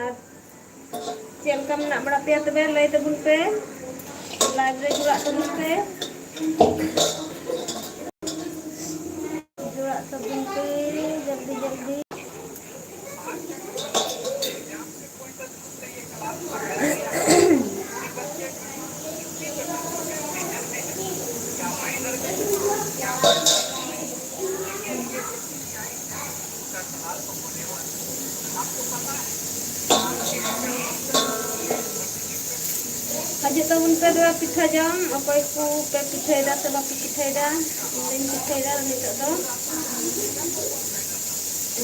ᱟᱨ ᱪᱮᱫ ᱞᱮᱠᱟ ᱢᱮᱱᱟᱜ ᱵᱟᱲᱟ ᱯᱮᱭᱟ ᱛᱚᱵᱮ ᱞᱟᱹᱭ ᱛᱟᱵᱚᱱ ᱯᱮ, ᱞᱟᱭᱤᱵᱷ ᱨᱮ ᱡᱩᱲᱟᱜ ᱛᱟᱵᱚᱱ ᱯᱮ, ᱡᱩᱲᱟᱜ ᱛᱟᱵᱚᱱ ᱯᱮ ᱡᱚᱞᱫᱤ ᱡᱚᱞᱫᱤ᱾ ᱦᱟᱡᱩᱜ ᱛᱟᱵᱚᱱ ᱯᱮ ᱫᱚ ᱯᱤᱴᱷᱟᱹ ᱡᱚᱢ, ᱚᱠᱚᱭ ᱠᱚ ᱯᱮ ᱯᱤᱴᱷᱟᱹᱭᱮᱫᱟ ᱥᱮ ᱵᱟᱯᱮ ᱯᱤᱴᱷᱟᱹᱭᱮᱫᱟ, ᱤᱧ ᱫᱚᱧ ᱯᱤᱴᱷᱟᱹᱭᱮᱫᱟ ᱱᱤᱛᱚᱜ ᱫᱚ᱾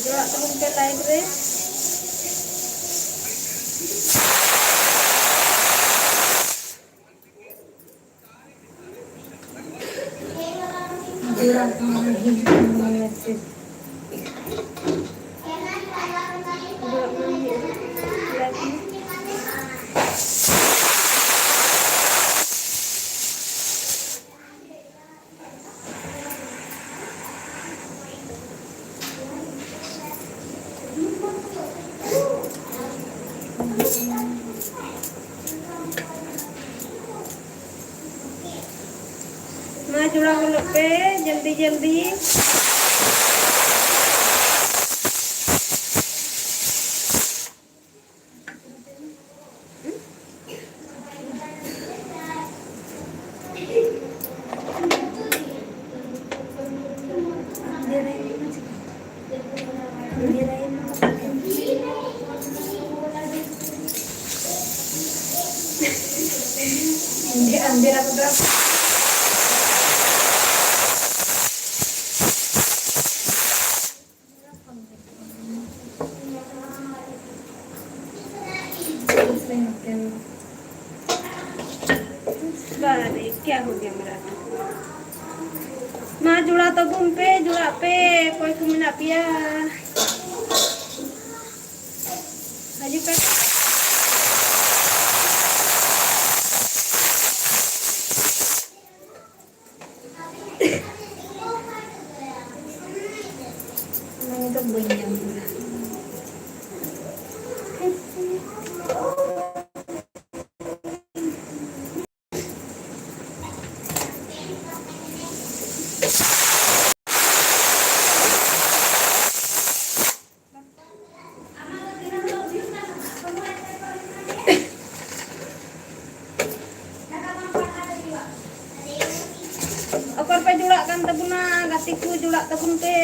ᱡᱚᱲᱟᱜ ᱛᱟᱵᱚᱱ ᱯᱮ ᱞᱟᱭᱤᱵᱷ ᱨᱮ᱾ मा जुड़ा बोलो पे जल्दी जल्दी। अंधेरा अरे क्या हो गया मेरा, माँ जुड़ा तो घूम पे जुड़ा पे कोई को मिला पिया हाजी पे मैंने तो बोलिया अकर पे जुड़ा kan tabuna gatiku जुड़ा tabun पे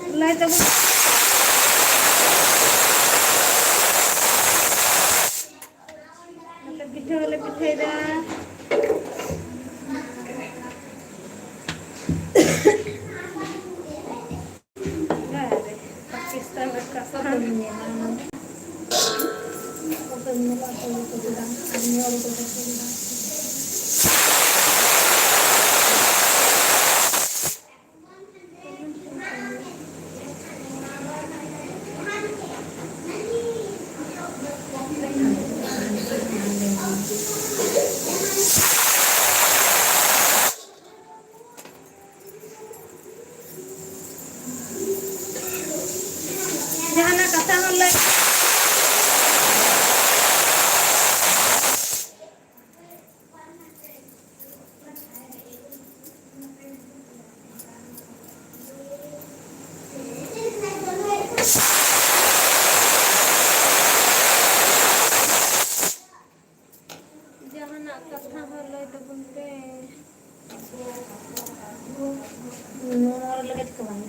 mulai tabun lebih पिठे दा पाकिस्तान का सामान जहाना कथा होले जहाना कथा होले तो बुनते नोर लगे Cavani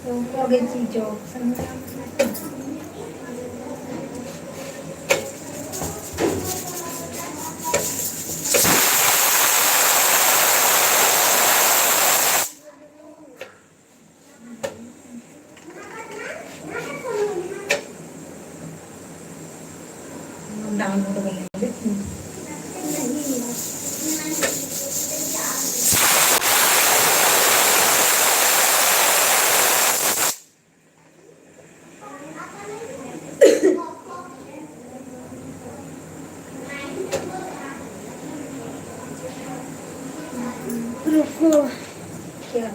Powiedz i dziób. Download कर रुको क्या